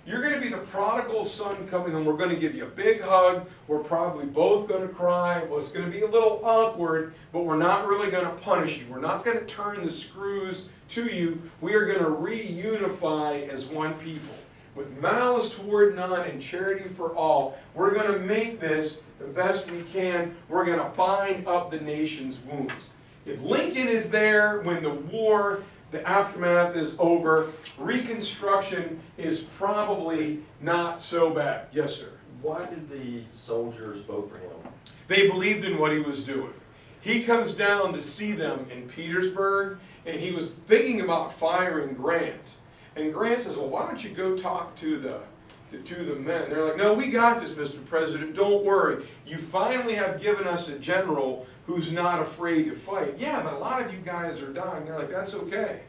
You're going to be the prodigal son coming home. We're going to give you a big hug. We're probably both going to cry. Well, it's going to be a little awkward, but we're not really going to punish you. We're not going to turn the screws to you. We are going to reunify as one people. With malice toward none and charity for all, we're going to make this the best we can. We're going to bind up the nation's wounds. If Lincoln is there when the war, the aftermath is over, Reconstruction is probably not so bad. Yes, sir? Why did the soldiers vote for him? They believed in what he was doing. He comes down to see them in Petersburg, and he was thinking about firing Grant. And Grant says, well, why don't you go talk to the men? They're like, no, we got this, Mr. President. Don't worry. You finally have given us a general who's not afraid to fight. Yeah, but a lot of you guys are dying. They're like, that's okay.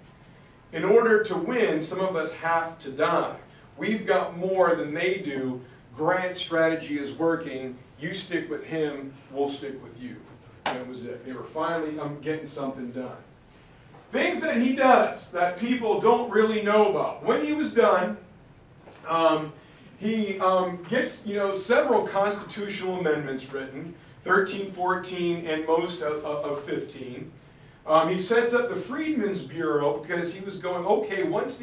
In order to win, some of us have to die. We've got more than they do. Grant's strategy is working. You stick with him, we'll stick with you. And that was it. They were finally getting something done. Things that he does that people don't really know about. When he was done, he gets several constitutional amendments written, 13, 14, and most of 15. He sets up the Freedmen's Bureau because he was going, okay, once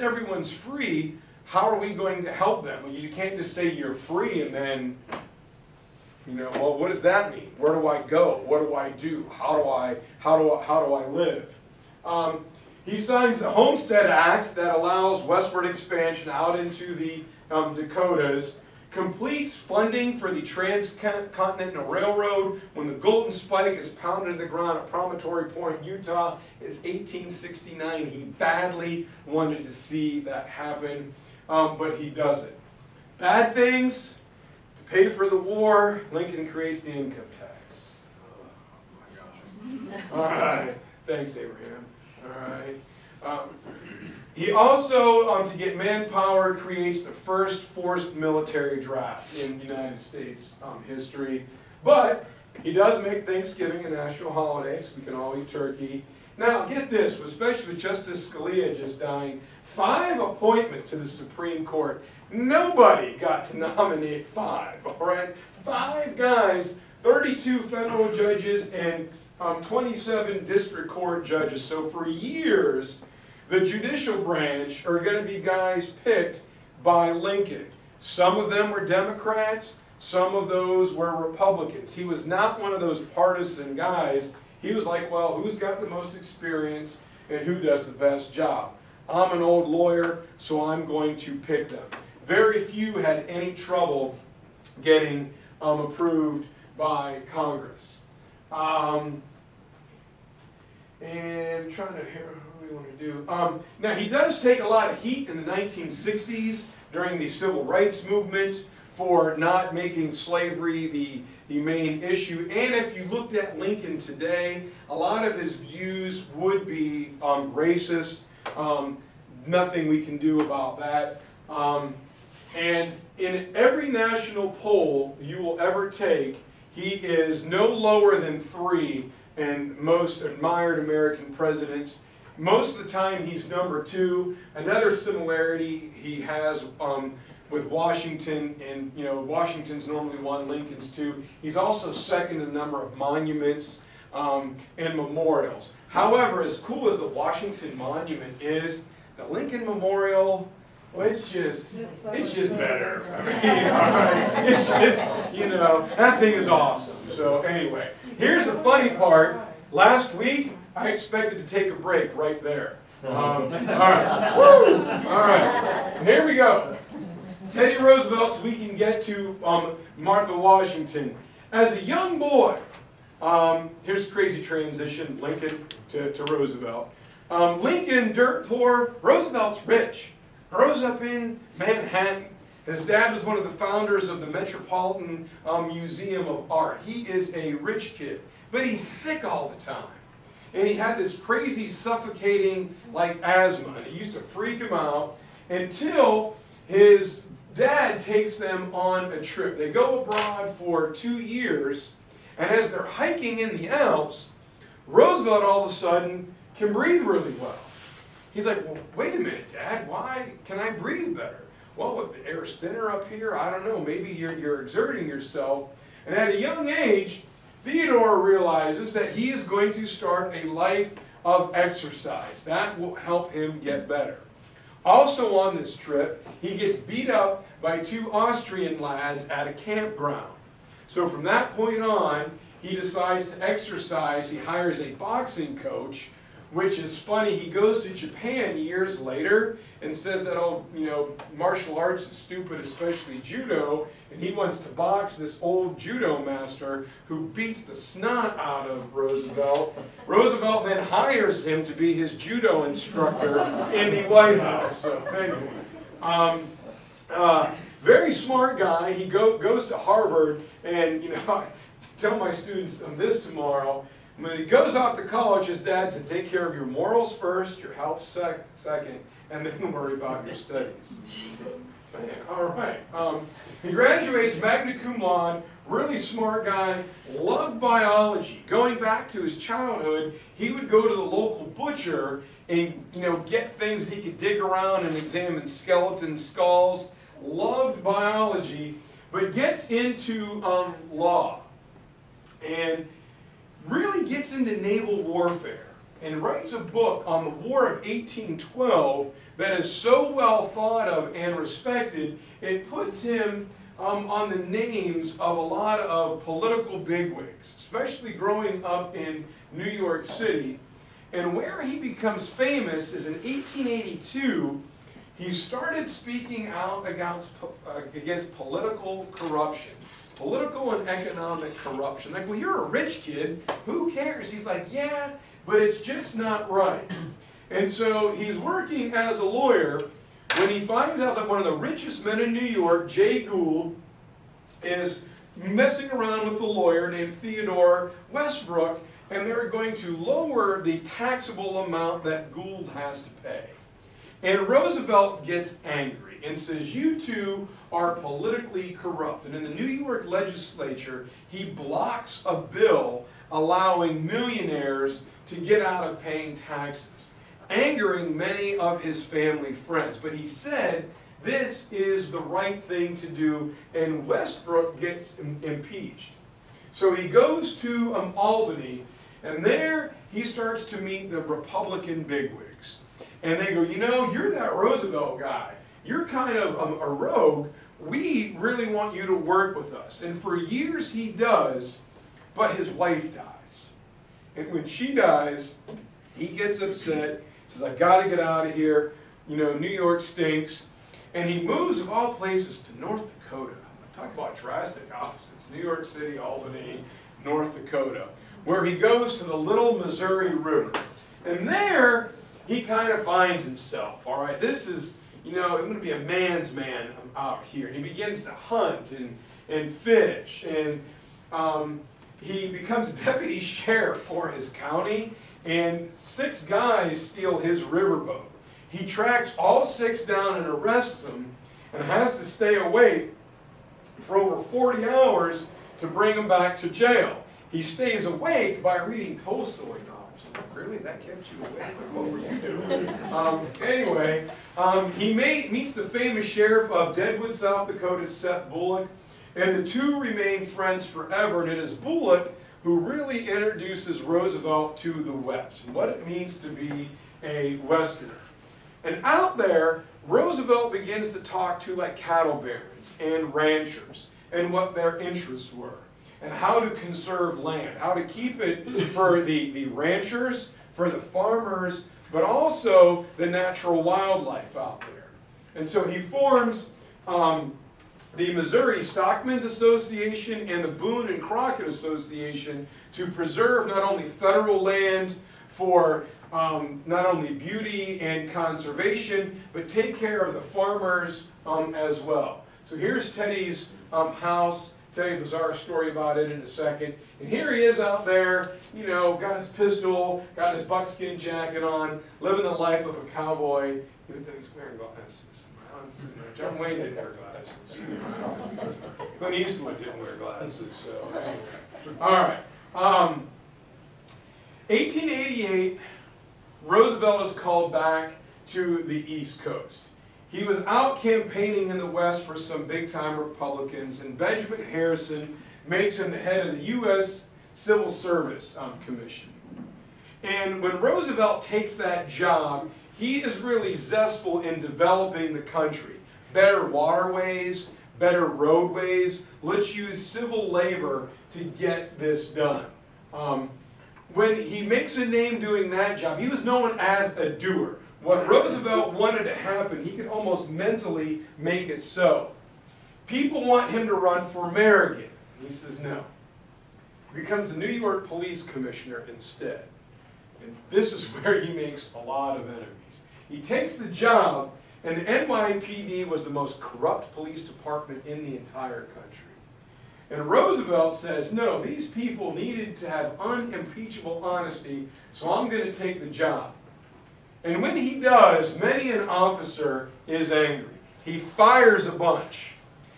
everyone's free, how are we going to help them? Well, you can't just say you're free and then, well, what does that mean? Where do I go? What do I do? How do I live? He signs the Homestead Act that allows westward expansion out into the Dakotas, completes funding for the Transcontinental Railroad when the Golden Spike is pounded in the ground at Promontory Point, Utah. It's 1869. He badly wanted to see that happen, but he does it. Bad things, to pay for the war, Lincoln creates the income tax. Oh my God. All right. Thanks, Abraham. All right. He also, to get manpower, creates the first forced military draft in United States history. But he does make Thanksgiving a national holiday, so we can all eat turkey. Now, get this, especially with Justice Scalia just dying, 5 appointments to the Supreme Court. Nobody got to nominate 5, all right? 5 guys, 32 federal judges, and 27 district court judges. So for years, the judicial branch are going to be guys picked by Lincoln. Some of them were Democrats, some of those were Republicans. He was not one of those partisan guys. He was like, well, who's got the most experience and who does the best job? I'm an old lawyer, so I'm going to pick them. Very few had any trouble getting approved by Congress. And trying to hear what we want to do. Now, he does take a lot of heat in the 1960s during the Civil Rights Movement for not making slavery the main issue. And if you looked at Lincoln today, a lot of his views would be racist. Nothing we can do about that. And in every national poll you will ever take, he is no lower than 3 and most admired American presidents. Most of the time he's number 2. Another similarity he has with Washington, and Washington's normally 1, Lincoln's 2. He's also second in the number of monuments and memorials. However, as cool as the Washington Monument is, the Lincoln Memorial, well, it's just better. I mean, all right. It's just, that thing is awesome. So anyway, here's the funny part. Last week, I expected to take a break right there. All right. Woo! All right. Here we go. Teddy Roosevelt, so we can get to Martha Washington. As a young boy, here's a crazy transition, Lincoln to Roosevelt. Lincoln, dirt poor. Roosevelt's rich. Grows up in Manhattan. His dad was one of the founders of the Metropolitan Museum of Art. He is a rich kid, but he's sick all the time. And he had this crazy suffocating asthma, and it used to freak him out until his dad takes them on a trip. They go abroad for 2 years, and as they're hiking in the Alps, Roosevelt all of a sudden can breathe really well. He's like, well, wait a minute, Dad, why can I breathe better? Well, with the air's thinner up here, I don't know, maybe you're exerting yourself. And at a young age, Theodore realizes that he is going to start a life of exercise. That will help him get better. Also on this trip, he gets beat up by 2 Austrian lads at a campground. So from that point on, he decides to exercise. He hires a boxing coach, which is funny. He goes to Japan years later and says that, oh, you know, martial arts is stupid, especially judo, and he wants to box this old judo master who beats the snot out of Roosevelt. Roosevelt then hires him to be his judo instructor in the White House. So, anyway, very smart guy. He goes to Harvard, and, you know, I tell my students this tomorrow. When he goes off to college, his dad said, take care of your morals first, your health second, and then worry about your studies. Man, all right. He graduates magna cum laude, really smart guy, loved biology. Going back to his childhood, he would go to the local butcher and, you know, get things he could dig around and examine skeletons, skulls. Loved biology, but gets into law. And really gets into naval warfare and writes a book on the War of 1812 that is so well thought of and respected, it puts him on the names of a lot of political bigwigs, especially growing up in New York City. And where he becomes famous is in 1882, he started speaking out against political corruption. Political and economic corruption. Like, well, you're a rich kid. Who cares? He's like, yeah, but it's just not right. And so he's working as a lawyer when he finds out that one of the richest men in New York, Jay Gould, is messing around with a lawyer named Theodore Westbrook, and they're going to lower the taxable amount that Gould has to pay. And Roosevelt gets angry and says, you two are politically corrupt. And in the New York legislature, he blocks a bill allowing millionaires to get out of paying taxes, angering many of his family friends. But he said, this is the right thing to do, and Westbrook gets impeached. So he goes to Albany, and there he starts to meet the Republican bigwigs. And they go, you know, you're that Roosevelt guy. You're kind of a rogue. We really want you to work with us. And for years he does, but his wife dies. And when she dies, he gets upset, says, I got to get out of here. You know, New York stinks. And he moves, of all places, to North Dakota. Talk about drastic opposites. New York City, Albany, North Dakota, where he goes to the Little Missouri River. And there, he kind of finds himself, all right? This is, you know, I'm going to be a man's man out here. And he begins to hunt and fish. And he becomes deputy sheriff for his county. And 6 guys steal his riverboat. He tracks all 6 down and arrests them and has to stay awake for over 40 hours to bring them back to jail. He stays awake by reading Tolstoy novels. Really? That kept you awake? What were you doing? Anyway, he meets the famous sheriff of Deadwood, South Dakota, Seth Bullock, and the two remain friends forever. And it is Bullock who really introduces Roosevelt to the West and what it means to be a Westerner. And out there, Roosevelt begins to talk to like cattle barons and ranchers and what their interests were and how to conserve land, how to keep it for the ranchers, for the farmers, but also the natural wildlife out there. And so he forms the Missouri Stockmen's Association and the Boone and Crockett Association to preserve not only federal land for not only beauty and conservation, but take care of the farmers as well. So here's Teddy's house. Tell you a bizarre story about it in a second. And here he is out there, you know, got his pistol, got his buckskin jacket on, living the life of a cowboy. Even though he's wearing glasses. John Wayne didn't wear glasses. Clint Eastwood didn't wear glasses. So, all right. 1888. Roosevelt is called back to the East Coast. He was out campaigning in the West for some big-time Republicans, and Benjamin Harrison makes him the head of the U.S. Civil Service Commission. And when Roosevelt takes that job, he is really zestful in developing the country. Better waterways, better roadways. Let's use civil labor to get this done. When he makes a name doing that job, he was known as a doer. What Roosevelt wanted to happen, he could almost mentally make it so. People want him to run for mayor again. He says no. He becomes the New York police commissioner instead. And this is where he makes a lot of enemies. He takes the job, and the NYPD was the most corrupt police department in the entire country. And Roosevelt says, no, these people needed to have unimpeachable honesty, so I'm going to take the job. And when he does, many an officer is angry. He fires a bunch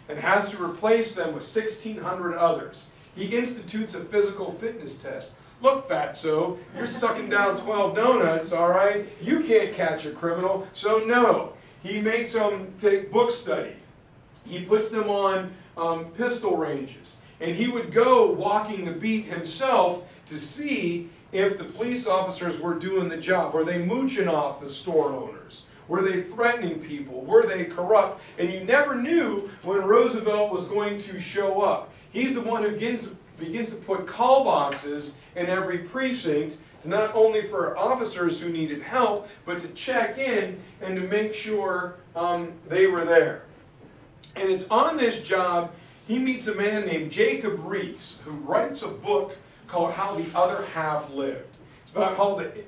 and has to replace them with 1,600 others. He institutes a physical fitness test. Look, fatso, you're sucking down 12 donuts, all right? You can't catch a criminal, so no. He makes them take book study. He puts them on pistol ranges. And he would go walking the beat himself to see if the police officers were doing the job. Were they mooching off the store owners? Were they threatening people? Were they corrupt? And you never knew when Roosevelt was going to show up. He's the one who begins to put call boxes in every precinct, not only for officers who needed help, but to check in and to make sure they were there. And it's on this job he meets a man named Jacob Riis, who writes a book called How the Other Half Lived. It's about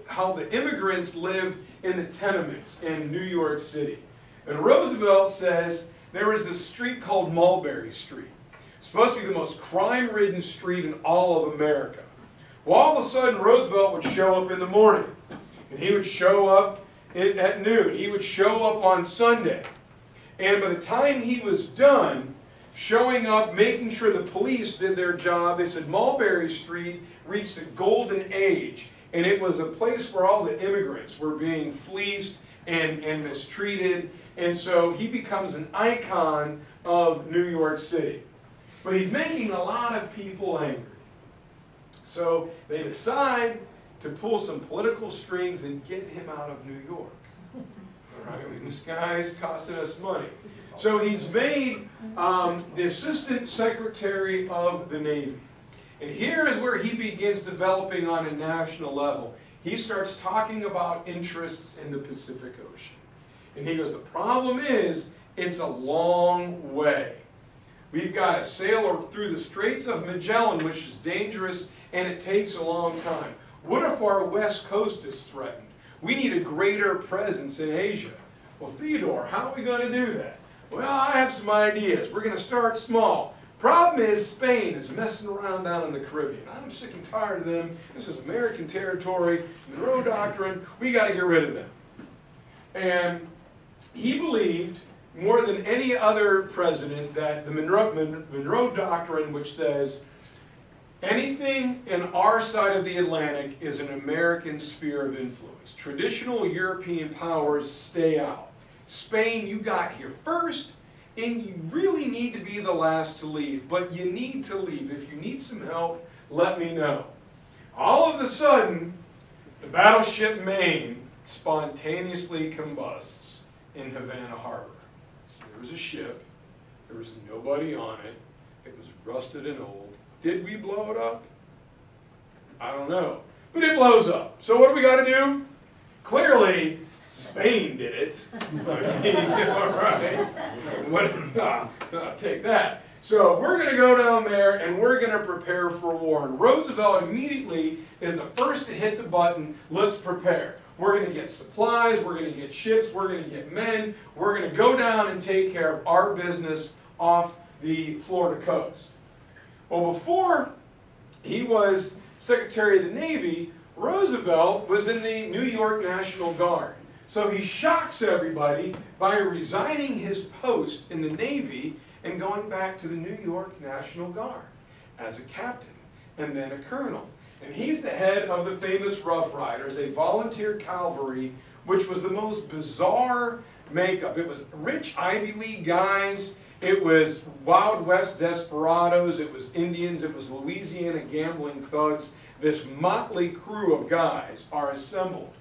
how the immigrants lived in the tenements in New York City. And Roosevelt says there was this street called Mulberry Street. It's supposed to be the most crime-ridden street in all of America. Well, all of a sudden, Roosevelt would show up in the morning, and he would show up at noon. He would show up on Sunday. And by the time he was done showing up, making sure the police did their job, they said Mulberry Street reached a golden age, and it was a place where all the immigrants were being fleeced and mistreated, and so he becomes an icon of New York City. But he's making a lot of people angry. So they decide to pull some political strings and get him out of New York. All right, I mean, this guy's costing us money. So he's made the Assistant Secretary of the Navy. And here is where he begins developing on a national level. He starts talking about interests in the Pacific Ocean. And he goes, the problem is, it's a long way. We've got to sail through the Straits of Magellan, which is dangerous, and it takes a long time. What if our west coast is threatened? We need a greater presence in Asia. Well, Theodore, how are we going to do that? Well, I have some ideas. We're going to start small. Problem is, Spain is messing around down in the Caribbean. I'm sick and tired of them. This is American territory, Monroe Doctrine. We got to get rid of them. And he believed, more than any other president, that the Monroe Doctrine, which says anything in our side of the Atlantic is an American sphere of influence. Traditional European powers stay out. Spain, you got here first, and you really need to be the last to leave, but you need to leave. If you need some help, let me know. All of a sudden, the battleship Maine spontaneously combusts in Havana Harbor. So there was a ship, there was nobody on it, it was rusted and old. Did we blow it up? I don't know, but it blows up. So what do we got to do? Clearly, Spain did it. All right. Take that. So we're going to go down there and we're going to prepare for war. And Roosevelt immediately is the first to hit the button. Let's prepare. We're going to get supplies. We're going to get ships. We're going to get men. We're going to go down and take care of our business off the Florida coast. Well, before he was Secretary of the Navy, Roosevelt was in the New York National Guard. So he shocks everybody by resigning his post in the Navy and going back to the New York National Guard as a captain and then a colonel. And he's the head of the famous Rough Riders, a volunteer cavalry which was the most bizarre makeup. It was rich Ivy League guys, it was Wild West desperados, it was Indians, it was Louisiana gambling thugs. This motley crew of guys are assembled.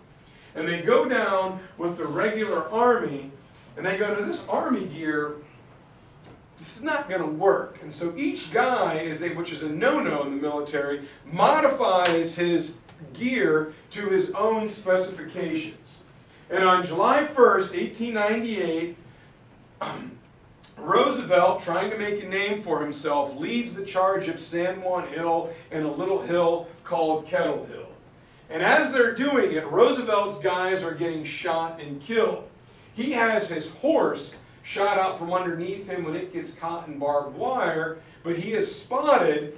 And they go down with the regular army, and they go to this army gear, this is not going to work. And so each guy, which is a no-no in the military, modifies his gear to his own specifications. And on July 1st, 1898, Roosevelt, trying to make a name for himself, leads the charge of San Juan Hill and a little hill called Kettle Hill. And as they're doing it, Roosevelt's guys are getting shot and killed. He has his horse shot out from underneath him when it gets caught in barbed wire, but he is spotted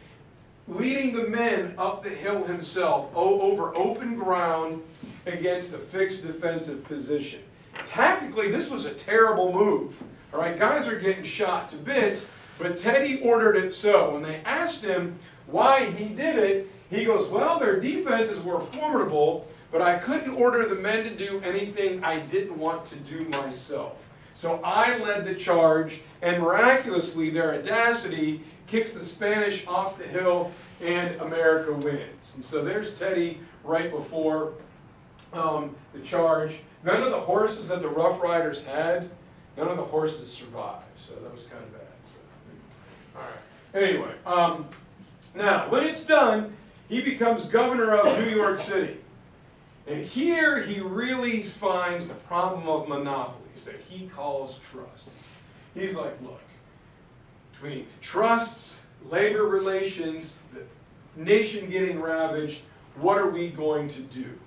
leading the men up the hill himself over open ground against a fixed defensive position. Tactically, this was a terrible move. All right, guys are getting shot to bits, but Teddy ordered it so. When they asked him why he did it, he goes, well, their defenses were formidable, but I couldn't order the men to do anything I didn't want to do myself. So I led the charge, and miraculously, their audacity kicks the Spanish off the hill, and America wins. And so there's Teddy right before the charge. None of the horses that the Rough Riders had, none of the horses survived, so that was kind of bad. So, all right. Anyway, now, when it's done, he becomes governor of New York City. And here he really finds the problem of monopolies that he calls trusts. He's like, look, between trusts, labor relations, the nation getting ravaged, what are we going to do?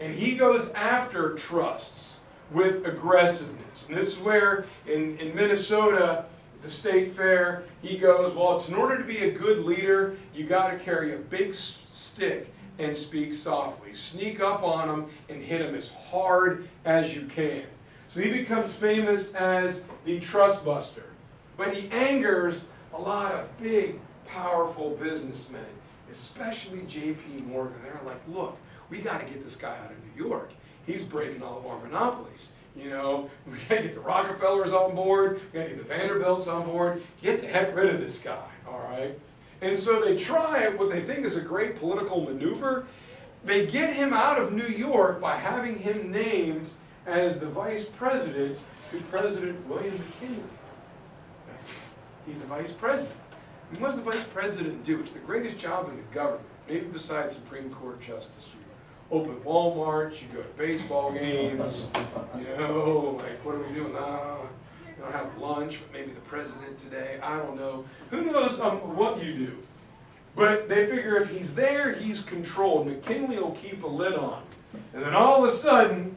And he goes after trusts with aggressiveness. And this is where, in Minnesota, at the state fair, he goes, well, in order to be a good leader, you got to carry a big stick and speak softly. Sneak up on them and hit them as hard as you can. So he becomes famous as the trust buster. But he angers a lot of big, powerful businessmen, especially J.P. Morgan. They're like, look, we got to get this guy out of New York. He's breaking all of our monopolies. You know, we got to get the Rockefellers on board, we got to get the Vanderbilts on board, get the heck rid of this guy, all right? And so they try what they think is a great political maneuver. They get him out of New York by having him named as the vice president to President William McKinley. He's the vice president. And what does the vice president do? It's the greatest job in the government, maybe besides Supreme Court Justice. You open Walmart, you go to baseball games, you know, like, what are we doing now? You don't have lunch, but maybe the president today, I don't know. Who knows what you do? But they figure if he's there, he's controlled. McKinley will keep a lid on. And then all of a sudden,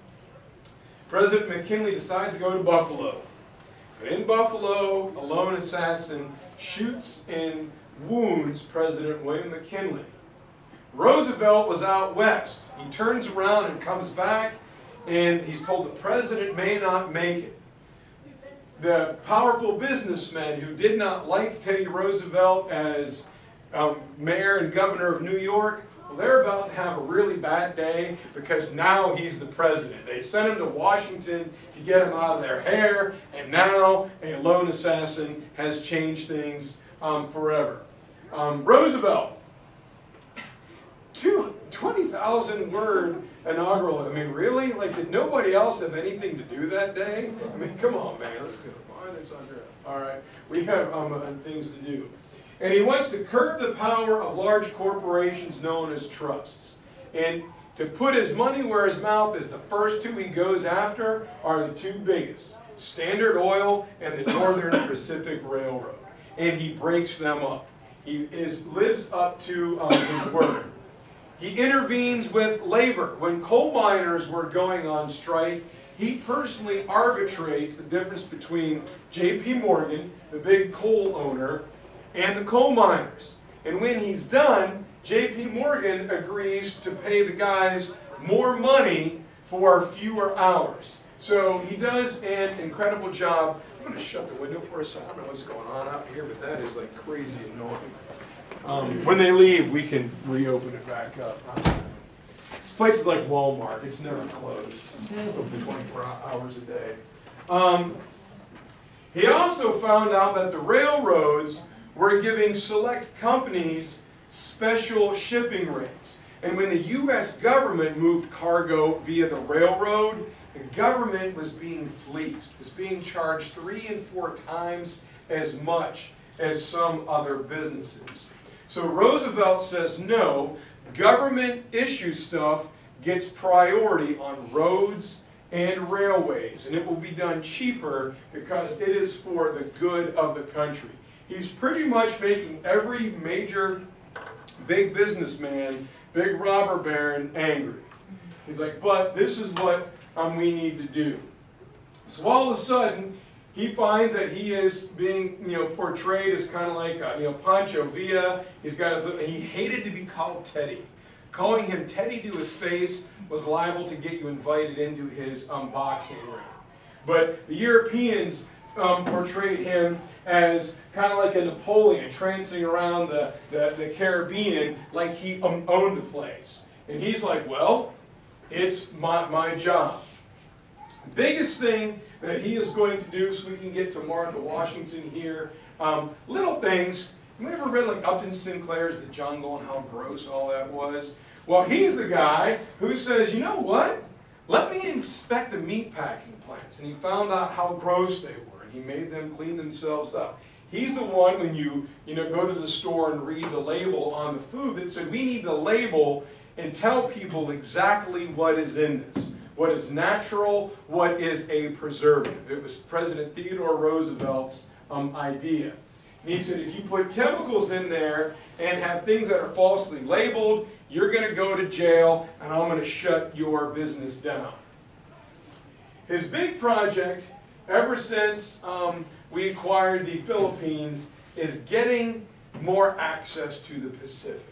President McKinley decides to go to Buffalo. But in Buffalo, a lone assassin shoots and wounds President William McKinley. Roosevelt was out west. He turns around and comes back, and he's told the president may not make it. The powerful businessmen who did not like Teddy Roosevelt as mayor and governor of New York, well, they're about to have a really bad day because now he's the president. They sent him to Washington to get him out of their hair, and now a lone assassin has changed things forever. Roosevelt, 20,000 word inaugural. I mean, really? Like, did nobody else have anything to do that day? I mean, come on, man. Let's go. All right. We have things to do. And he wants to curb the power of large corporations known as trusts. And to put his money where his mouth is, the first two he goes after are the two biggest, Standard Oil and the Northern Pacific Railroad. And he breaks them up. He lives up to his word. He intervenes with labor. When coal miners were going on strike, he personally arbitrates the difference between J.P. Morgan, the big coal owner, and the coal miners. And when he's done, J.P. Morgan agrees to pay the guys more money for fewer hours. So he does an incredible job. I'm going to shut the window for a second. I don't know what's going on out here, but that is like crazy annoying. When they leave, we can reopen it back up. places like Walmart, it's never closed, open 24 hours a day. He also found out that the railroads were giving select companies special shipping rates. And when the U.S. government moved cargo via the railroad, the government was being fleeced, was being charged 3 and 4 times as much as some other businesses. So Roosevelt says, no, government issue stuff gets priority on roads and railways, and it will be done cheaper because it is for the good of the country. He's pretty much making every major big businessman, big robber baron angry. He's like, but this is what we need to do. So all of a sudden, he finds that he is being, portrayed as kind of like, Pancho Villa. He hated to be called Teddy. Calling him Teddy to his face was liable to get you invited into his boxing ring. But the Europeans portrayed him as kind of like a Napoleon trancing around the Caribbean like he owned the place. And he's like, well, it's my job. Biggest thing that he is going to do, so we can get to Martha Washington here, little things. Have you ever read like Upton Sinclair's The Jungle and how gross all that was? Well, he's the guy who says, you know what? Let me inspect the meatpacking plants. And he found out how gross they were, and he made them clean themselves up. He's the one, when you go to the store and read the label on the food, that said, we need the label and tell people exactly what is in this. What is natural, what is a preservative. It was President Theodore Roosevelt's idea. And he said, if you put chemicals in there and have things that are falsely labeled, you're going to go to jail, and I'm going to shut your business down. His big project, ever since we acquired the Philippines, is getting more access to the Pacific.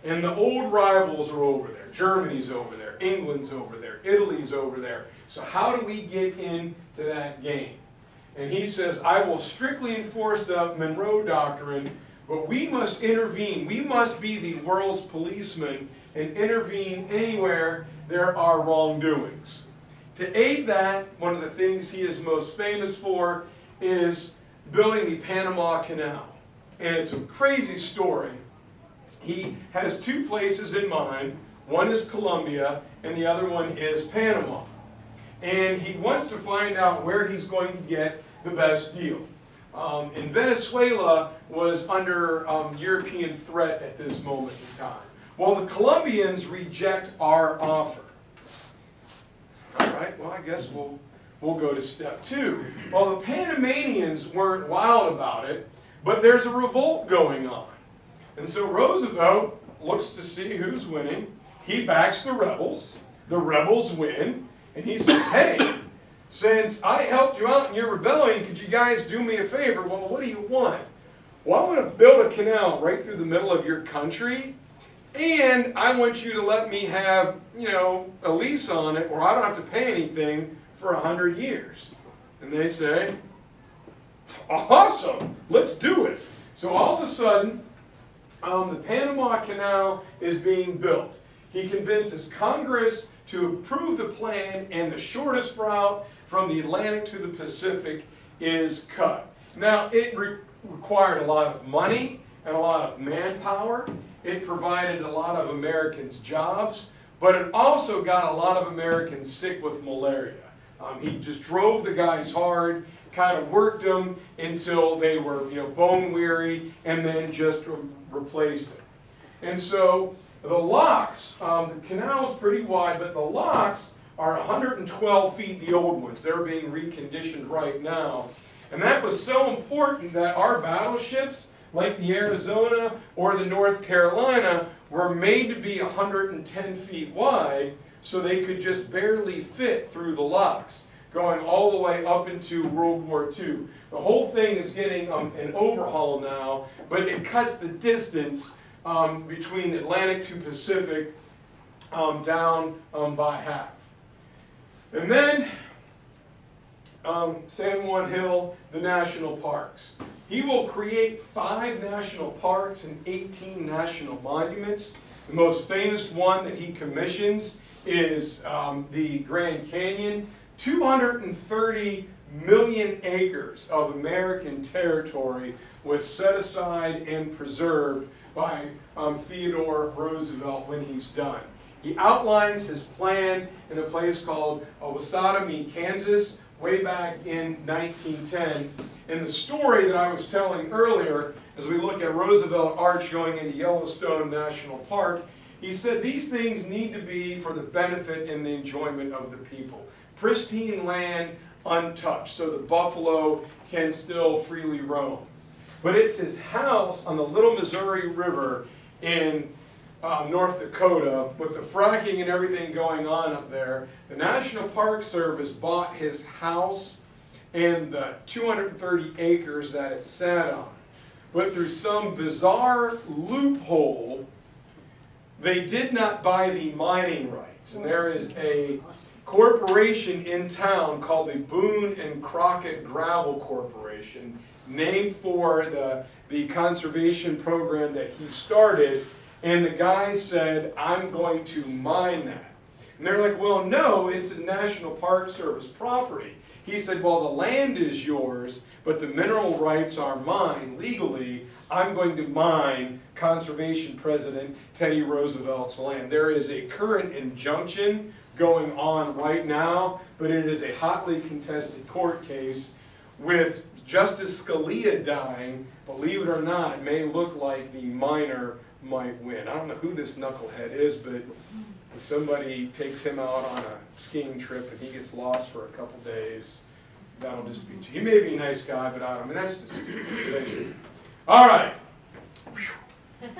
And the old rivals are over there. Germany's over there. England's over there. Italy's over there. So how do we get into that game? And he says, I will strictly enforce the Monroe Doctrine, but we must intervene. We must be the world's policeman and intervene anywhere there are wrongdoings. To aid that, one of the things he is most famous for is building the Panama Canal. And it's a crazy story. He has 2 places in mind. One is Colombia, and the other one is Panama. And he wants to find out where he's going to get the best deal. And Venezuela was under European threat at this moment in time. Well, the Colombians reject our offer. All right, well, I guess we'll go to step 2. Well, the Panamanians weren't wild about it, but there's a revolt going on. And so Roosevelt looks to see who's winning. He backs the rebels. The rebels win. And he says, hey, since I helped you out in your rebellion, could you guys do me a favor? Well, what do you want? Well, I want to build a canal right through the middle of your country. And I want you to let me have, a lease on it, or I don't have to pay anything for 100 years. And they say, awesome, let's do it. So all of a sudden, the Panama Canal is being built. He convinces Congress to approve the plan, and the shortest route from the Atlantic to the Pacific is cut. Now, it required a lot of money and a lot of manpower. It provided a lot of Americans jobs, but it also got a lot of Americans sick with malaria. He just drove the guys hard, kind of worked them until they were, bone weary, and then just replaced them. And so the locks, the canal is pretty wide, but the locks are 112 feet, the old ones. They're being reconditioned right now. And that was so important that our battleships, like the Arizona or the North Carolina, were made to be 110 feet wide, so they could just barely fit through the locks, going all the way up into World War II. The whole thing is getting an overhaul now, but it cuts the distance between Atlantic to Pacific down by half. And then San Juan Hill, the national parks. He will create 5 national parks and 18 national monuments. The most famous one that he commissions is the Grand Canyon. 230 million acres of American territory was set aside and preserved by Theodore Roosevelt when he's done. He outlines his plan in a place called Wasatomie, Kansas, way back in 1910. And the story that I was telling earlier, as we look at Roosevelt Arch going into Yellowstone National Park, he said these things need to be for the benefit and the enjoyment of the people. Pristine land, untouched, so the buffalo can still freely roam. But it's his house on the Little Missouri River in North Dakota, with the fracking and everything going on up there. The National Park Service bought his house and the 230 acres that it sat on. But through some bizarre loophole, they did not buy the mining rights. And there is a corporation in town called the Boone and Crockett Gravel Corporation, named for the conservation program that he started. And the guy said, I'm going to mine that. And they're like, well, no, it's a National Park Service property. He said, well, the land is yours, but the mineral rights are mine legally. I'm going to mine Conservation President Teddy Roosevelt's land. There is a current injunction going on right now, but it is a hotly contested court case with Justice Scalia dying. Believe it or not, it may look like the miner might win. I don't know who this knucklehead is, but if somebody takes him out on a skiing trip and he gets lost for a couple days, that'll just be too. He may be a nice guy, but I mean, that's just stupid. All right. Drink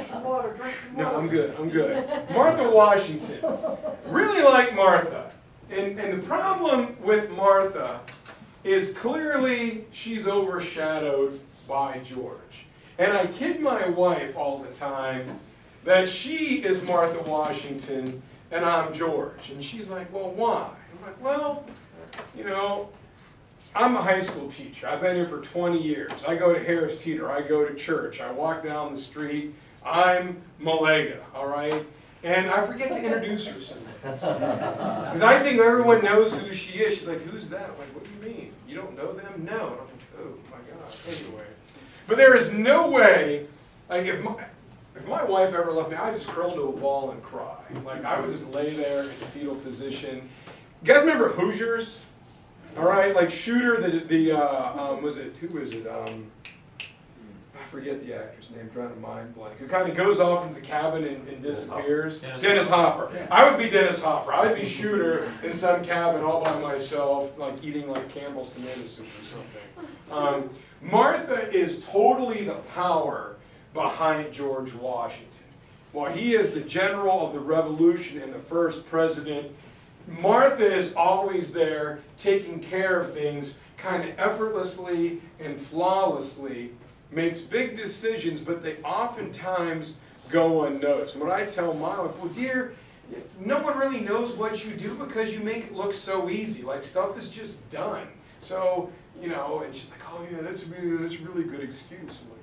some water, drink some water. No, I'm good, I'm good. Martha Washington. Really like Martha. And the problem with Martha is clearly she's overshadowed by George. And I kid my wife all the time that she is Martha Washington and I'm George. And she's like, well, why? I'm like, well, you know, I'm a high school teacher. I've been here for 20 years. I go to Harris Teeter. I go to church. I walk down the street. I'm Melega, all right? And I forget to introduce her sometimes. Because I think everyone knows who she is. She's like, who's that? I'm like, what do you mean? You don't know them? No. And I'm like, oh my God. Anyway. But there is no way, like if my wife ever left me, I'd just curl into a ball and cry. Like I would just lay there in a fetal position. You guys remember Hoosiers? All right, like Shooter, was it, who is it? I forget the actor's name, trying to mind blank. Who kind of goes off into the cabin and disappears. Dennis Hopper. I would be Dennis Hopper. I would be Shooter in some cabin all by myself, like eating like Campbell's tomato soup or something. Martha is totally the power behind George Washington. While he is the general of the Revolution and the first president, Martha is always there taking care of things kind of effortlessly and flawlessly, makes big decisions, but they oftentimes go unnoticed. When I tell my wife, well, dear, no one really knows what you do because you make it look so easy. Like stuff is just done. So, you know, and she's like, oh yeah, that's a really good excuse. I'm like,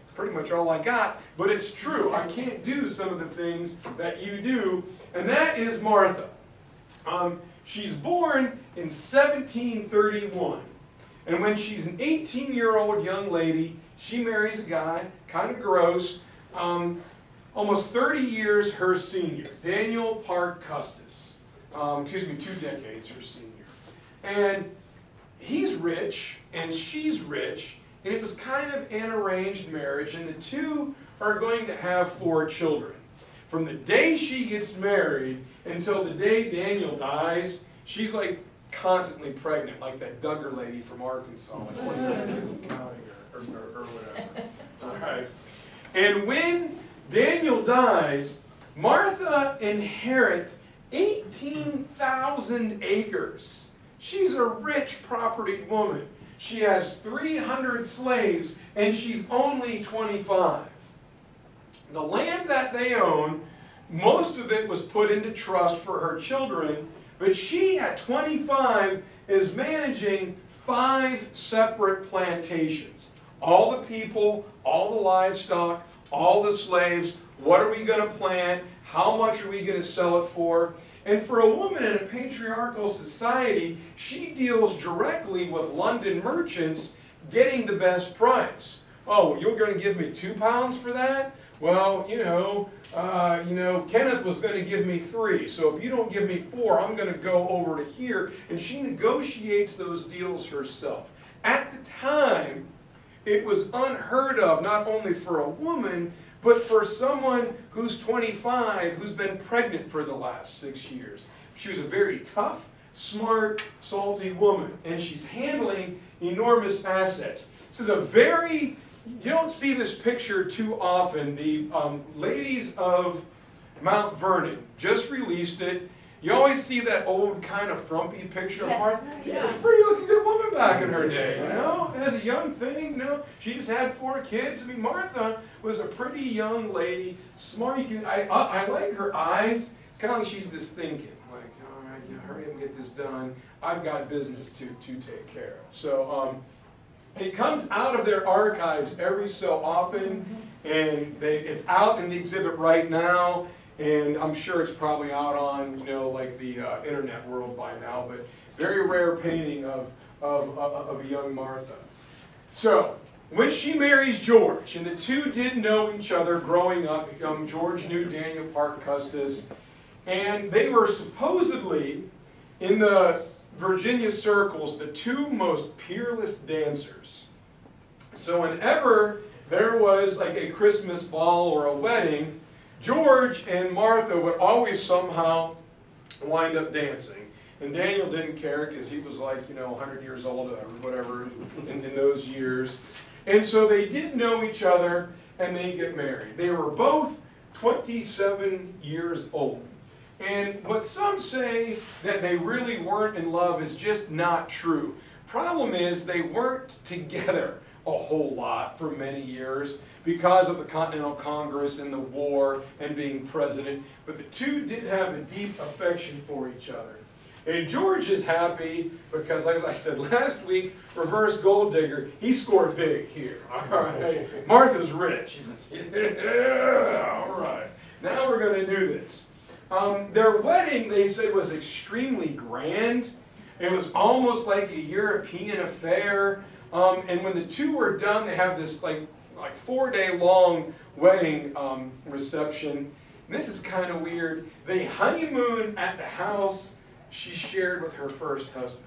it's pretty much all I got, but it's true. I can't do some of the things that you do, and that is Martha. She's born in 1731, and when she's an 18-year-old young lady, she marries a guy, kind of gross, almost 30 years her senior, Daniel Parke Custis. 2 decades her senior. And he's rich, and she's rich, and it was kind of an arranged marriage, and the two are going to have 4 children. From the day she gets married until the day Daniel dies, she's like constantly pregnant, like that Duggar lady from Arkansas, like 29 kids and counting, or whatever. All right. And when Daniel dies, Martha inherits 18,000 acres. She's a rich propertied woman. She has 300 slaves, and she's only 25. The land that they own, most of it was put into trust for her children, but she, at 25, is managing 5 separate plantations, all the people, all the livestock, all the slaves. What are we going to plant? How much are we going to sell it for? And for a woman in a patriarchal society, she deals directly with London merchants getting the best price. Oh, you're going to give me 2 pounds for that? Well, Kenneth was going to give me 3. So if you don't give me 4, I'm going to go over to here. And she negotiates those deals herself. At the time, it was unheard of, not only for a woman, but for someone who's 25, who's been pregnant for the last 6 years. She was a very tough, smart, salty woman, and she's handling enormous assets. This is a very, you don't see this picture too often. The ladies of Mount Vernon just released it. You always see that old kind of frumpy picture of Martha. Yeah, pretty looking good woman back in her day, As a young thing, she just had 4 kids. I mean, Martha was a pretty young lady, smart. I like her eyes. It's kind of like she's just thinking, like, all right, hurry up and get this done. I've got business to take care of. So it comes out of their archives every so often, and it's out in the exhibit right now. And I'm sure it's probably out on, like the internet world by now, but very rare painting of a young Martha. So, when she marries George, and the two did know each other growing up, George knew Daniel Parke Custis, and they were supposedly, in the Virginia circles, the 2 most peerless dancers. So whenever there was like a Christmas ball or a wedding, George and Martha would always somehow wind up dancing. And Daniel didn't care because he was like, 100 years old or whatever in those years. And so they did know each other and they get married. They were both 27 years old. And what some say that they really weren't in love is just not true. Problem is they weren't together a whole lot for many years because of the Continental Congress and the war and being president, but the two did have a deep affection for each other. And George is happy because, as I said last week, reverse gold digger, he scored big here. All right. Martha's rich. He's like, yeah, all right. Now we're going to do this. Their wedding, they said, was extremely grand. It was almost like a European affair. And when the two were done, they have this like 4-day-long wedding reception. And this is kind of weird. They honeymoon at the house she shared with her first husband.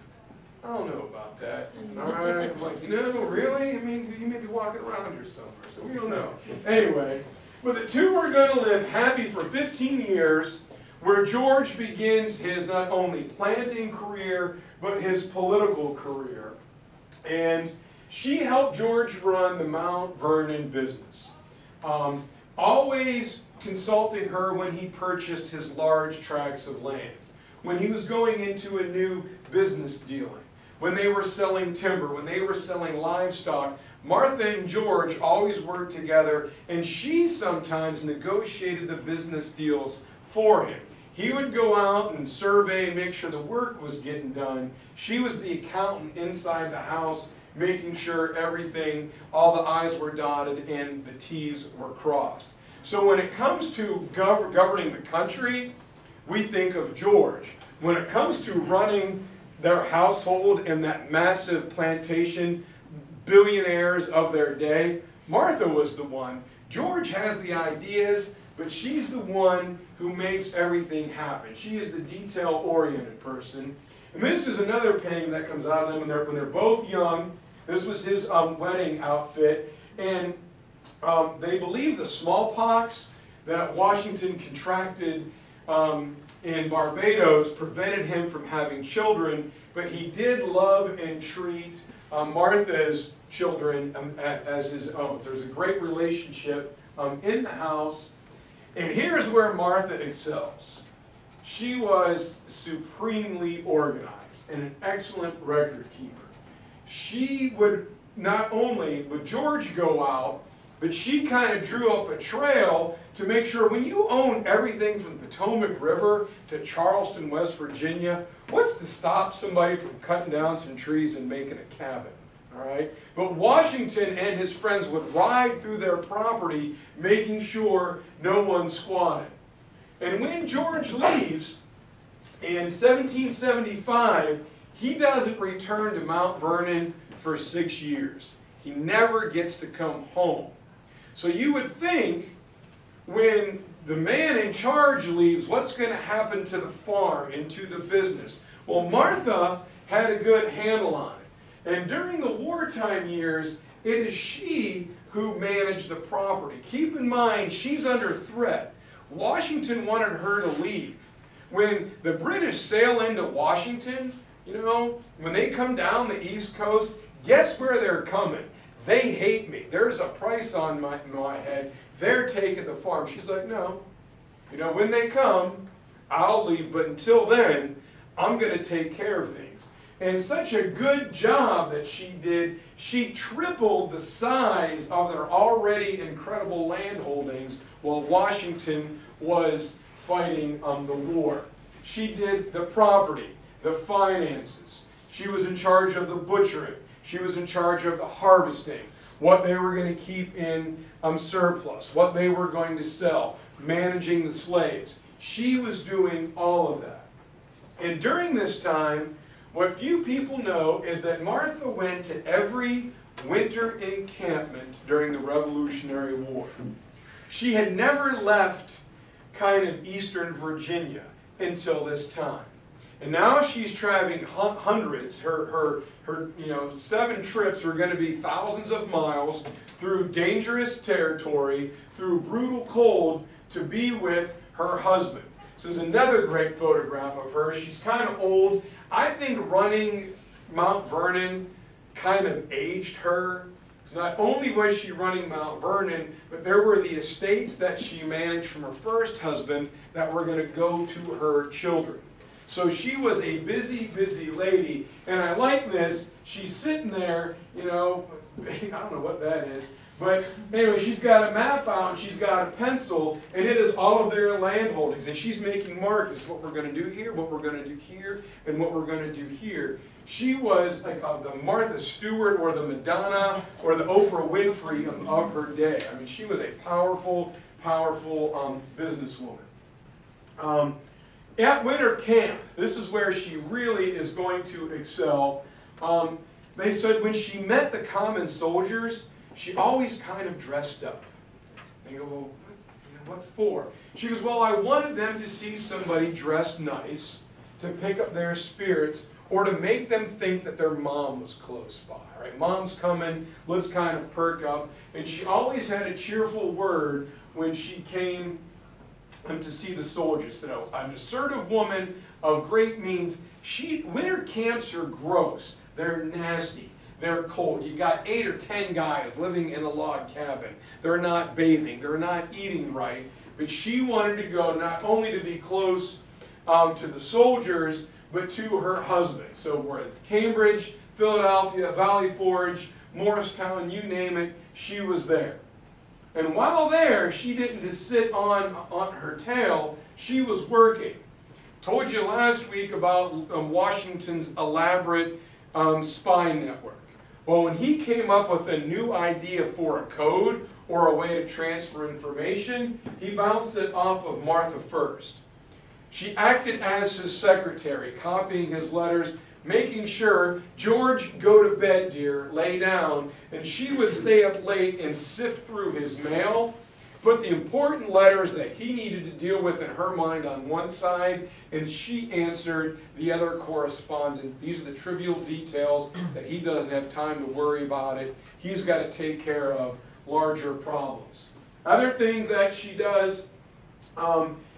I don't know about that. All right, I'm like, really? I mean, you may be walking around here somewhere, so we don't know. Anyway, but the two were going to live happy for 15 years, where George begins his not only planting career, but his political career. And she helped George run the Mount Vernon business, always consulting her when he purchased his large tracts of land, when he was going into a new business dealing, when they were selling timber, when they were selling livestock. Martha and George always worked together, and she sometimes negotiated the business deals for him. He would go out and survey and make sure the work was getting done. She was the accountant inside the house, making sure everything, all the I's were dotted and the T's were crossed. So when it comes to governing the country, we think of George. When it comes to running their household and that massive plantation, billionaires of their day, Martha was the one. George has the ideas, but she's the one who makes everything happen. She is the detail-oriented person. And this is another painting that comes out of them when they're both young. This was his wedding outfit. And they believe the smallpox that Washington contracted in Barbados prevented him from having children, but he did love and treat Martha's children as his own. There's a great relationship in the house. And here's where Martha excels. She was supremely organized and an excellent record keeper. She would not only would George go out, but she kind of drew up a trail to make sure when you own everything from the Potomac River to Charleston, West Virginia, what's to stop somebody from cutting down some trees and making a cabin? All right? But Washington and his friends would ride through their property, making sure no one squatted. And when George leaves in 1775, he doesn't return to Mount Vernon for 6 years. He never gets to come home. So you would think when the man in charge leaves, what's going to happen to the farm and to the business? Well, Martha had a good handle on it. And during the wartime years, it is she who managed the property. Keep in mind, she's under threat. Washington wanted her to leave. When the British sail into Washington, you know, when they come down the East Coast, guess where they're coming? They hate me. There's a price on my head. They're taking the farm. She's like, no. You know, when they come, I'll leave. But until then, I'm going to take care of things. And such a good job that she did, she tripled the size of their already incredible land holdings while Washington was fighting the war. She did the property, the finances. She was in charge of the butchering. She was in charge of the harvesting, what they were going to keep in surplus, what they were going to sell, managing the slaves. She was doing all of that. And during this time, what few people know is that Martha went to every winter encampment during the Revolutionary War. She had never left kind of eastern Virginia until this time. And now she's traveling hundreds. Her 7 trips are going to be thousands of miles through dangerous territory, through brutal cold, to be with her husband. This is another great photograph of her. She's kind of old. I think running Mount Vernon kind of aged her. So not only was she running Mount Vernon, but there were the estates that she managed from her first husband that were going to go to her children. So she was a busy, busy lady. And I like this. She's sitting there, you know, I don't know what that is. But anyway, she's got a map out, and she's got a pencil, and it is all of their land holdings. And she's making marks. What we're going to do here, what we're going to do here, and what we're going to do here. She was like the Martha Stewart or the Madonna or the Oprah Winfrey of her day. I mean, she was a powerful, powerful businesswoman. At winter camp, this is where she really is going to excel. They said when she met the common soldiers, she always kind of dressed up. They go, well, what for? She goes, well, I wanted them to see somebody dressed nice, to pick up their spirits, or to make them think that their mom was close by. Right? Mom's coming, let's kind of perk up. And she always had a cheerful word when she came to see the soldiers. So an assertive woman of great means. Winter camps are gross. They're nasty. They're cold. You got 8 or 10 guys living in a log cabin. They're not bathing. They're not eating right. But she wanted to go not only to be close to the soldiers, but to her husband. So where it's Cambridge, Philadelphia, Valley Forge, Morristown, you name it, she was there. And while there, she didn't just sit on her tail. She was working. Told you last week about Washington's elaborate spy network. Well, when he came up with a new idea for a code or a way to transfer information, he bounced it off of Martha first. She acted as his secretary, copying his letters, making sure, George, go to bed, dear, lay down, and she would stay up late and sift through his mail, put the important letters that he needed to deal with in her mind on one side, and she answered the other correspondent. These are the trivial details that he doesn't have time to worry about it. He's got to take care of larger problems. Other things that she does,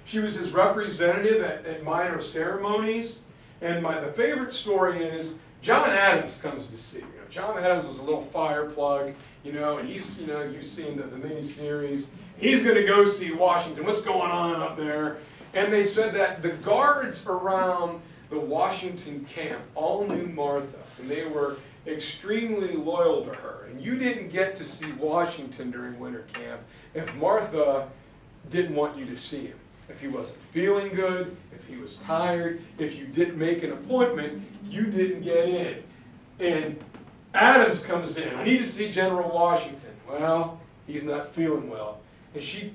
she was his representative at minor ceremonies. And the favorite story is John Adams comes to see. John Adams was a little fire plug, and he's, you've seen the miniseries. He's going to go see Washington. What's going on up there? And they said that the guards around the Washington camp all knew Martha, and they were extremely loyal to her. And you didn't get to see Washington during winter camp if Martha didn't want you to see him. If he wasn't feeling good, if he was tired, if you didn't make an appointment, you didn't get in. And Adams comes in. I need to see General Washington. Well, he's not feeling well. And he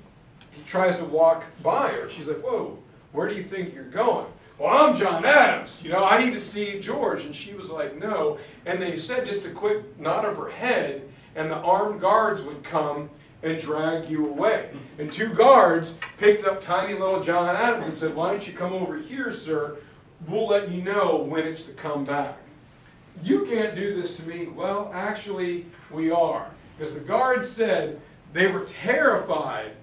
tries to walk by her. She's like, whoa, where do you think you're going? Well, I'm John Adams. You know, I need to see George. And she was like, no. And they said just a quick nod of her head, and the armed guards would come and drag you away. And 2 guards picked up tiny little John Adams and said, why don't you come over here, sir? We'll let you know when it's to come back. You can't do this to me. Well, actually, we are. Because the guards said they were terrified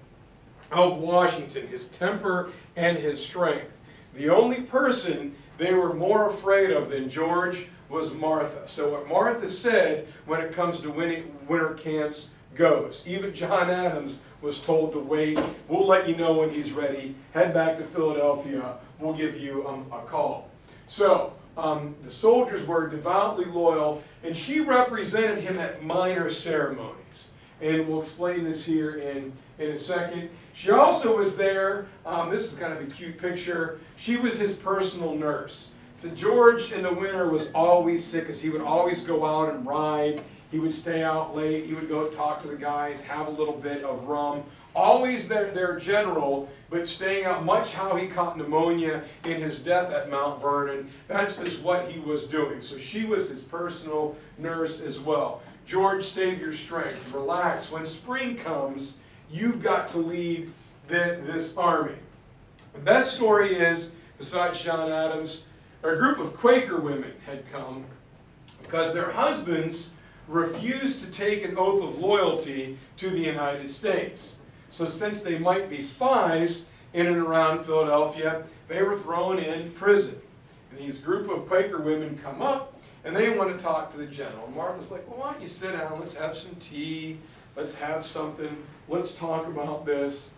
of Washington, his temper and his strength. The only person they were more afraid of than George was Martha. So what Martha said when it comes to winter camps goes. Even John Adams was told to wait. We'll let you know when he's ready. Head back to Philadelphia. We'll give you a call. So the soldiers were devoutly loyal, and she represented him at minor ceremonies. And we'll explain this here in a second. She also was there. This is kind of a cute picture. She was his personal nurse. So George in the winter was always sick because he would always go out and ride. He would stay out late. He would go talk to the guys, have a little bit of rum. Always their general, but staying out, much how he caught pneumonia in his death at Mount Vernon. That's just what he was doing. So she was his personal nurse as well. George, save your strength. Relax. When spring comes, you've got to lead this army. The best story is, besides John Adams, a group of Quaker women had come because their husbands refused to take an oath of loyalty to the United States. So since they might be spies in and around Philadelphia, they were thrown in prison. And these group of Quaker women come up, and they want to talk to the general. Martha's like, well, why don't you sit down, let's have some tea, let's have something, let's talk about this.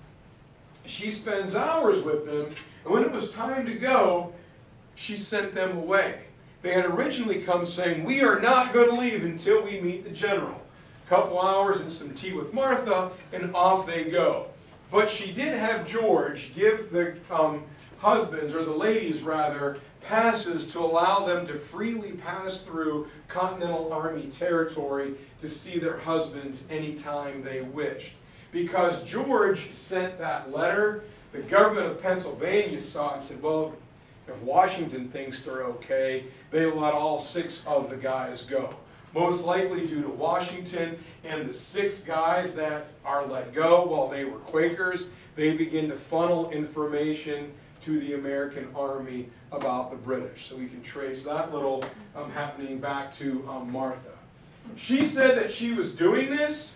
She spends hours with them, and when it was time to go, she sent them away. They had originally come saying, we are not going to leave until we meet the general. A couple hours and some tea with Martha, and off they go. But she did have George give the husbands, or the ladies rather, passes to allow them to freely pass through Continental Army territory to see their husbands anytime they wished. Because George sent that letter, the government of Pennsylvania saw it and said, well, if Washington thinks they're okay, they let all 6 of the guys go. Most likely due to Washington and the 6 guys that are let go while they were Quakers, they begin to funnel information to the American Army about the British. So we can trace that little happening back to Martha. She said that she was doing this,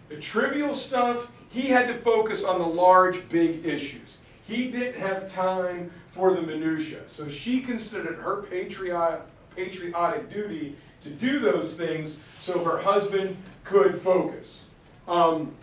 the trivial stuff. He had to focus on the large, big issues. He didn't have time for the minutia. So she considered her patriotic duty to do those things so her husband could focus. Some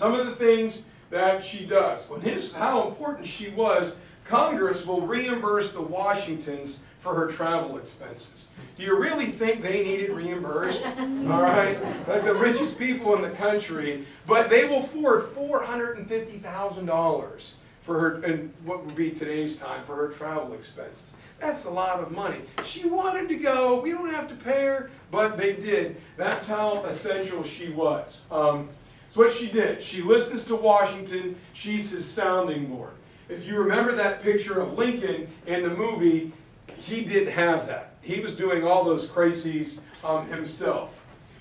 of the things that she does. Well, this is how important she was. Congress will reimburse the Washingtons for her travel expenses. Do you really think they needed reimbursed? All right? Like the richest people in the country. But they will afford $450,000 for her, and what would be today's time, for her travel expenses. That's a lot of money. She wanted to go. We don't have to pay her, but they did. That's how essential she was. So what she did, she listens to Washington. She's his sounding board. If you remember that picture of Lincoln in the movie, he didn't have that. He was doing all those crises himself.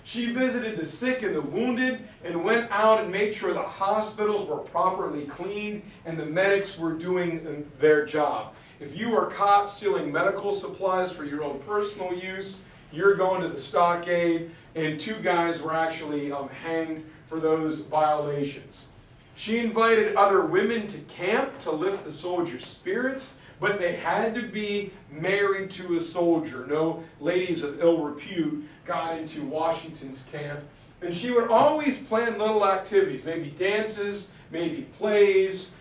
She visited the sick and the wounded and went out and made sure the hospitals were properly cleaned and the medics were doing their job. If you were caught stealing medical supplies for your own personal use, you're going to the stockade, and 2 guys were actually hanged for those violations. She invited other women to camp to lift the soldiers' spirits, but they had to be married to a soldier. No ladies of ill repute got into Washington's camp. And she would always plan little activities, maybe dances, maybe plays,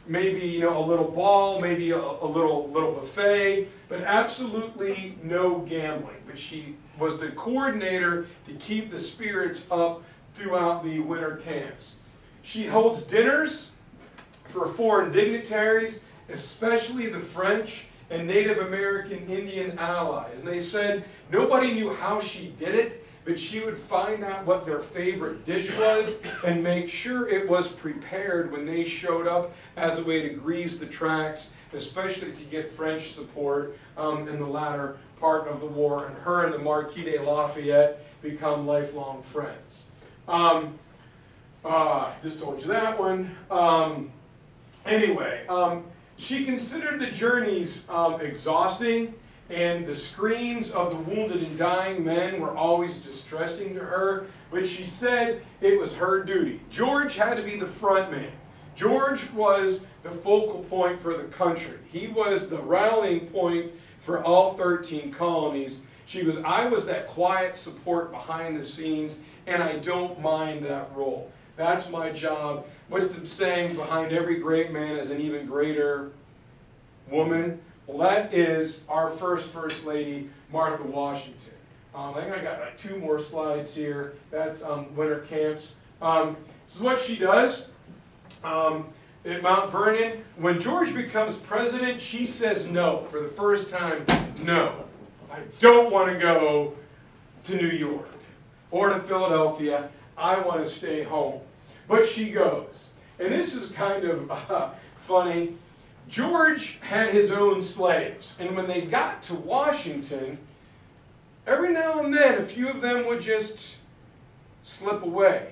maybe a little ball, maybe a little buffet, but absolutely no gambling. But she was the coordinator to keep the spirits up throughout the winter camps. She holds dinners for foreign dignitaries, especially the French and Native American Indian allies. And they said nobody knew how she did it, but she would find out what their favorite dish was and make sure it was prepared when they showed up as a way to grease the tracks, especially to get French support in the latter part of the war. And her and the Marquis de Lafayette become lifelong friends. Just told you that one. Anyway, she considered the journeys exhausting, and the screams of the wounded and dying men were always distressing to her, but she said it was her duty. George had to be the front man. George was the focal point for the country. He was the rallying point for all 13 colonies. I was that quiet support behind the scenes, and I don't mind that role. That's my job. What's the saying? Behind every great man is an even greater woman. Well, that is our First Lady, Martha Washington. I think I got like 2 more slides here. That's winter camps. This is what she does at Mount Vernon. When George becomes president, she says no. For the first time, no. I don't want to go to New York or to Philadelphia. I want to stay home. But she goes. And this is kind of funny. George had his own slaves, and when they got to Washington, every now and then a few of them would just slip away.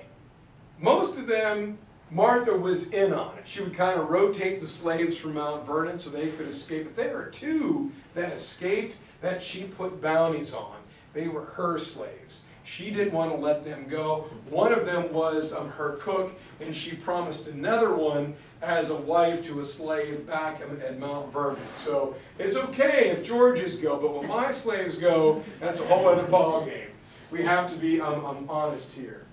Most of them, Martha was in on it. She would kind of rotate the slaves from Mount Vernon so they could escape. But there were 2 that escaped that she put bounties on. They were her slaves. She didn't want to let them go. One of them was her cook, and she promised another one as a wife to a slave back at Mount Vernon. So it's okay if George's go, but when my slaves go, that's a whole other ballgame. We have to be honest here.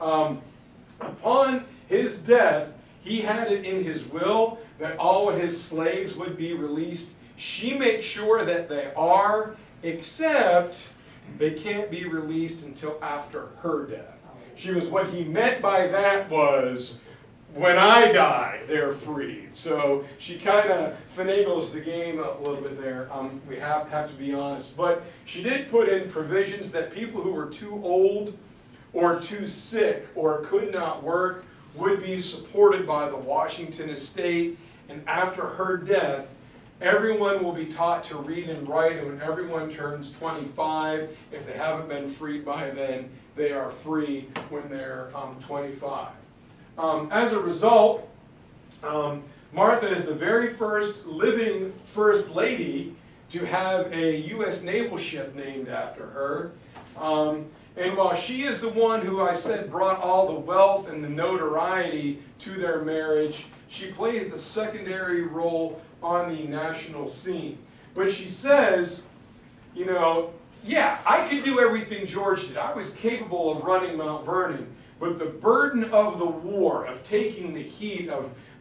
Upon his death, he had it in his will that all of his slaves would be released. She makes sure that they are, except they can't be released until after her death. What he meant by that was, when I die, they're freed. So she kind of finagles the game a little bit there. We have to be honest. But she did put in provisions that people who were too old or too sick or could not work would be supported by the Washington estate. And after her death, everyone will be taught to read and write, and when everyone turns 25, if they haven't been freed by then, they are free when they're 25. As a result, Martha is the very first living First Lady to have a U.S. naval ship named after her. And while she is the one who I said brought all the wealth and the notoriety to their marriage, she plays the secondary role on the national scene. But she says, you know, yeah, I could do everything George did. I was capable of running Mount Vernon. But the burden of the war, of taking the heat,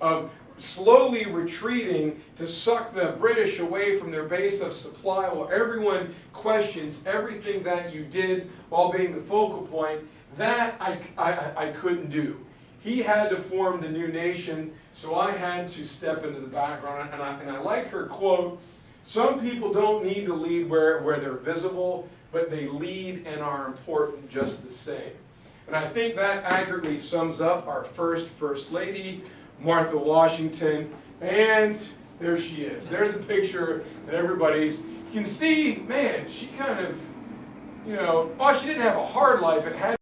of slowly retreating to suck the British away from their base of supply while everyone questions everything that you did while being the focal point, that I couldn't do. He had to form the new nation, so I had to step into the background. And I like her quote, "Some people don't need to lead where they're visible, but they lead and are important just the same." And I think that accurately sums up our First Lady, Martha Washington. And there she is. There's a picture that everybody's, you can see, man, she kind of, you know, while she didn't have a hard life, it had